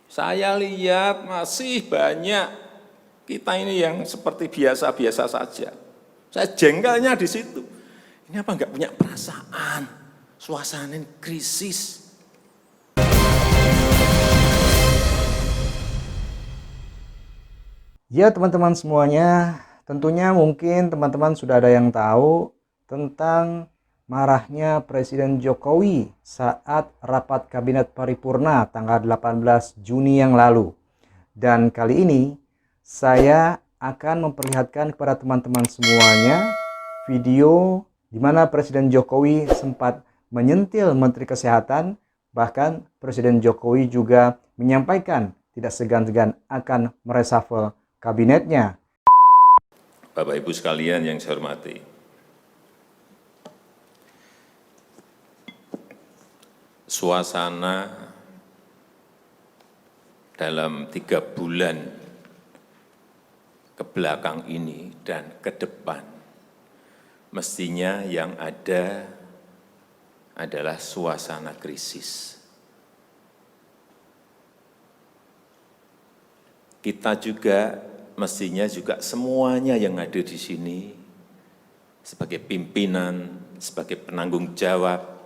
Saya lihat masih banyak kita ini yang seperti biasa-biasa saja. Saya jengkelnya di situ. Ini apa enggak punya perasaan? Suasana krisis. Ya teman-teman semuanya, tentunya mungkin teman-teman sudah ada yang tahu tentang marahnya Presiden Jokowi saat rapat Kabinet Paripurna tanggal 18 Juni yang lalu. Dan kali ini saya akan memperlihatkan kepada teman-teman semuanya video di mana Presiden Jokowi sempat menyentil Menteri Kesehatan, bahkan Presiden Jokowi juga menyampaikan tidak segan-segan akan mereshuffle kabinetnya. Bapak Ibu sekalian yang saya hormati, suasana dalam 3 bulan ke belakang ini dan ke depan, mestinya yang ada adalah suasana krisis. Kita juga mestinya juga semuanya yang ada di sini sebagai pimpinan, sebagai penanggung jawab,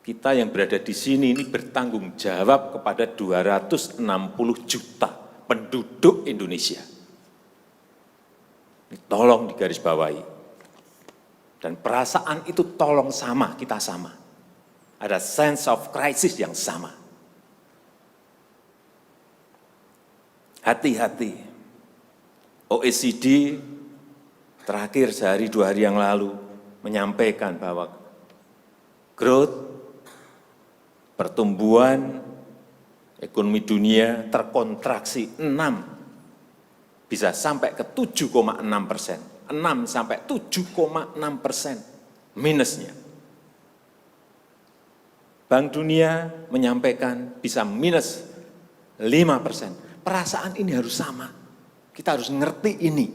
kita yang berada di sini ini bertanggung jawab kepada 260 juta penduduk Indonesia. Ini tolong digarisbawahi. Dan perasaan itu tolong sama, kita sama. Ada sense of crisis yang sama. Hati-hati. OECD terakhir sehari 2 hari yang lalu menyampaikan bahwa growth, pertumbuhan ekonomi dunia terkontraksi 6, bisa sampai ke 7,6%. 6 sampai 7,6% minusnya. Bank Dunia menyampaikan bisa minus 5%. Perasaan ini harus sama. Kita harus ngerti ini.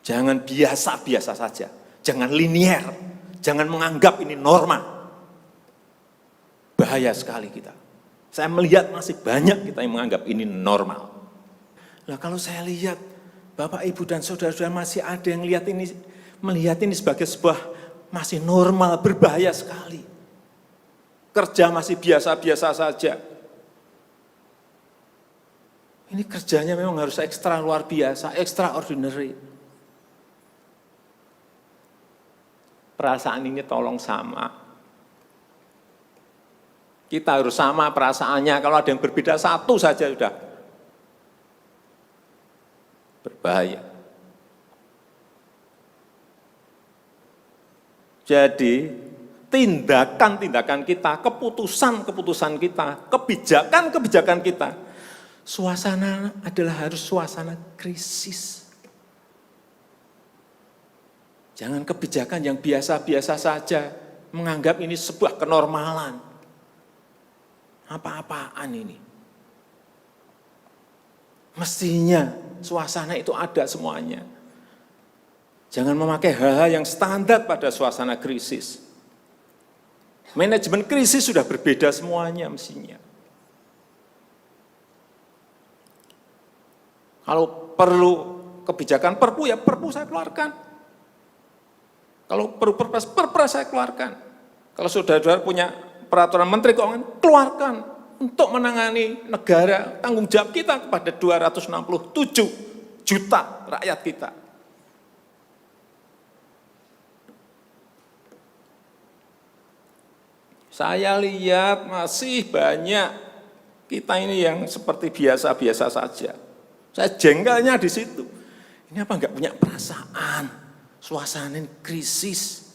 Jangan biasa-biasa saja. Jangan linier. Jangan menganggap ini norma. Bahaya sekali kita. Saya melihat masih banyak kita yang menganggap ini normal. Nah, kalau saya lihat Bapak, Ibu, dan saudara-saudara masih ada yang melihat ini sebagai sebuah masih normal, berbahaya sekali. Kerja masih biasa-biasa saja. Ini kerjanya memang harus ekstra luar biasa, extraordinary. Perasaan ini tolong sama. Kita harus sama perasaannya, kalau ada yang berbeda satu saja sudah berbahaya. Jadi tindakan-tindakan kita, keputusan-keputusan kita, kebijakan-kebijakan kita, suasana adalah harus suasana krisis. Jangan kebijakan yang biasa-biasa saja, menganggap ini sebuah kenormalan. Apa-apaan ini? Mestinya suasana itu ada semuanya. Jangan memakai hal-hal yang standar pada suasana krisis. Manajemen krisis sudah berbeda semuanya mestinya. Kalau perlu kebijakan perpu, ya perpu saya keluarkan. Kalau perlu perpres saya keluarkan. Kalau saudara-saudara punya peraturan Menteri Keuangan, keluarkan untuk menangani negara, tanggung jawab kita kepada 267 juta rakyat kita. Saya lihat masih banyak kita ini yang seperti biasa-biasa saja. Saya jengkelnya di situ. Ini apa enggak punya perasaan? Suasana krisis.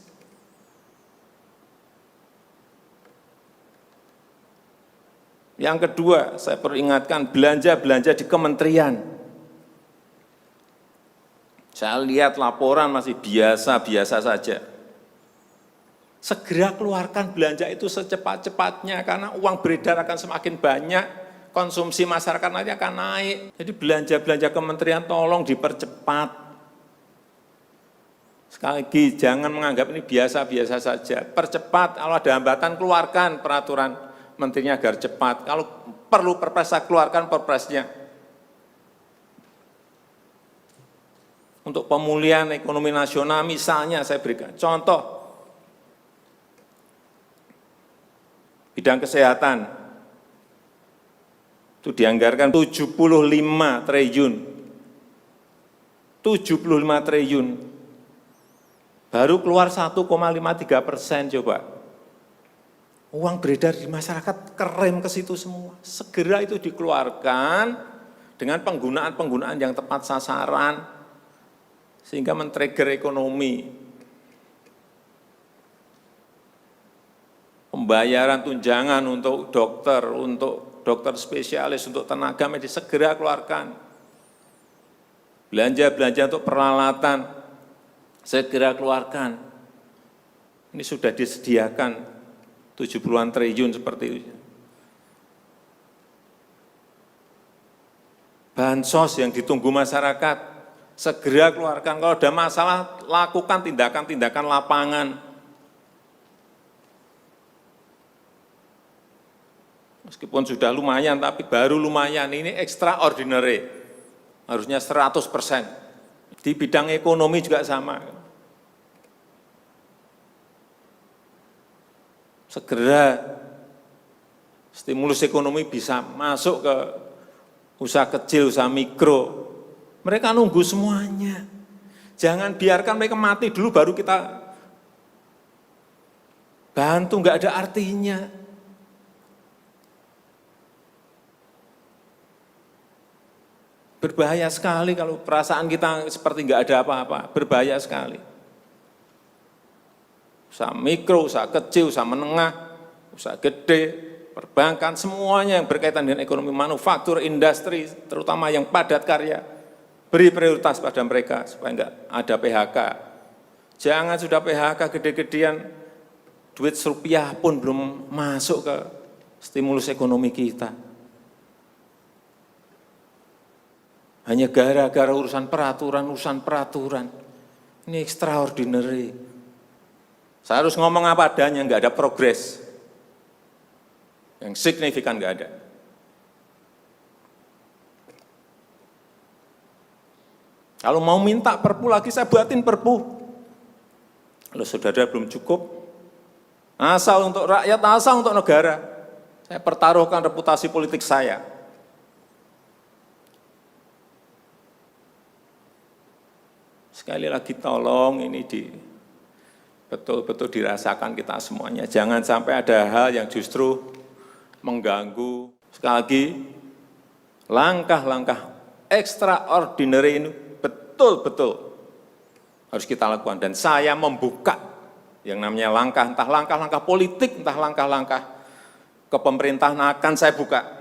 Yang kedua, saya peringatkan belanja-belanja di kementerian. Saya lihat laporan masih biasa-biasa saja. Segera keluarkan belanja itu secepat-cepatnya, karena uang beredar akan semakin banyak, konsumsi masyarakat nanti akan naik. Jadi belanja-belanja kementerian tolong dipercepat. Sekali lagi, jangan menganggap ini biasa-biasa saja. Percepat, kalau ada hambatan keluarkan peraturan menterinya agar cepat. Kalau perlu perpres, saya keluarkan perpresnya. Untuk pemulihan ekonomi nasional misalnya saya berikan contoh, bidang kesehatan, itu dianggarkan 75 triliun. 75 triliun. Baru keluar 1,53%, coba. Uang beredar di masyarakat kerem ke situ semua. Segera itu dikeluarkan dengan penggunaan yang tepat sasaran, sehingga men-trigger ekonomi. Pembayaran tunjangan untuk dokter spesialis, untuk tenaga medis segera keluarkan. Belanja untuk peralatan segera keluarkan. Ini sudah disediakan 70-an triliun seperti itu. Bansos yang ditunggu masyarakat, segera keluarkan. Kalau ada masalah, lakukan tindakan-tindakan lapangan. Meskipun sudah lumayan, tapi baru lumayan. Ini extraordinary. Harusnya 100%. Di bidang ekonomi juga sama. Segera stimulus ekonomi bisa masuk ke usaha kecil, usaha mikro. Mereka nunggu semuanya. Jangan biarkan mereka mati dulu baru kita bantu, nggak ada artinya. Berbahaya sekali kalau perasaan kita seperti nggak ada apa-apa, berbahaya sekali. Usaha mikro, usaha kecil, usaha menengah, usaha gede, perbankan, semuanya yang berkaitan dengan ekonomi manufaktur, industri, terutama yang padat karya, beri prioritas pada mereka supaya enggak ada PHK. Jangan sudah PHK gede-gedean, duit rupiah pun belum masuk ke stimulus ekonomi kita. Hanya gara-gara urusan peraturan. Ini extraordinary. Saya harus ngomong apa adanya, enggak ada progres. Yang signifikan enggak ada. Kalau mau minta perpu lagi, saya buatin perpu. Kalau saudara belum cukup, asal untuk rakyat, asal untuk negara. Saya pertaruhkan reputasi politik saya. Sekali lagi tolong ini betul-betul dirasakan kita semuanya. Jangan sampai ada hal yang justru mengganggu. Sekali lagi, langkah-langkah extraordinary ini betul-betul harus kita lakukan. Dan saya membuka yang namanya langkah, entah langkah-langkah politik, entah langkah-langkah kepemerintahan akan saya buka.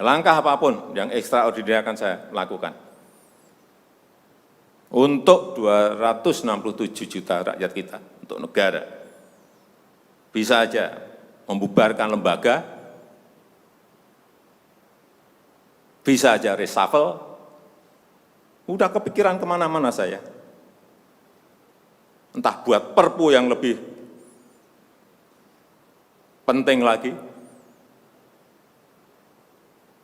Langkah apapun yang extraordinary akan saya lakukan. Untuk 267 juta rakyat kita, untuk negara. Bisa aja membubarkan lembaga, bisa aja reshuffle, udah kepikiran kemana-mana saya. Entah buat perpu yang lebih penting lagi,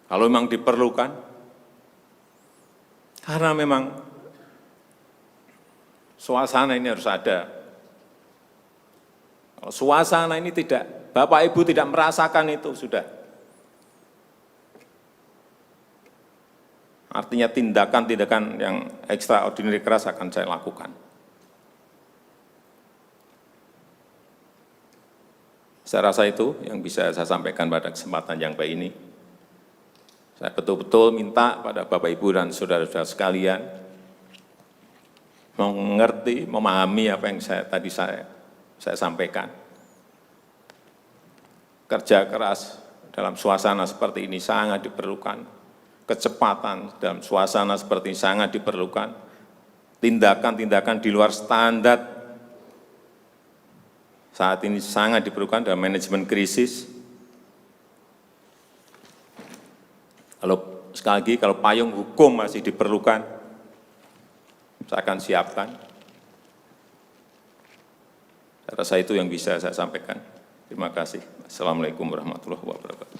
kalau memang diperlukan, karena memang suasana ini harus ada. Kalau suasana ini tidak, Bapak Ibu tidak merasakan itu, sudah. Artinya tindakan-tindakan yang extraordinary keras akan saya lakukan. Saya rasa itu yang bisa saya sampaikan pada kesempatan yang baik ini. Saya betul-betul minta pada Bapak Ibu dan saudara-saudara sekalian mengerti, memahami apa yang tadi saya sampaikan. Kerja keras dalam suasana seperti ini sangat diperlukan. Kecepatan dalam suasana seperti ini sangat diperlukan. Tindakan-tindakan di luar standar saat ini sangat diperlukan dalam manajemen krisis. Kalau sekali lagi, kalau payung hukum masih diperlukan, saya akan siapkan. Saya rasa itu yang bisa saya sampaikan. Terima kasih. Assalamualaikum warahmatullahi wabarakatuh.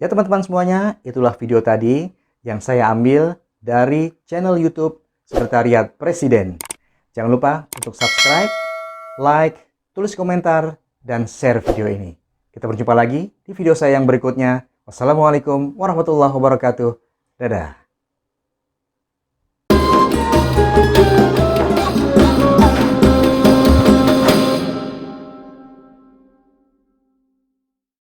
Ya teman-teman semuanya, itulah video tadi yang saya ambil dari channel YouTube Sekretariat Presiden. Jangan lupa untuk subscribe, like, tulis komentar, dan share video ini. Kita berjumpa lagi di video saya yang berikutnya. Wassalamualaikum warahmatullahi wabarakatuh. Dadah.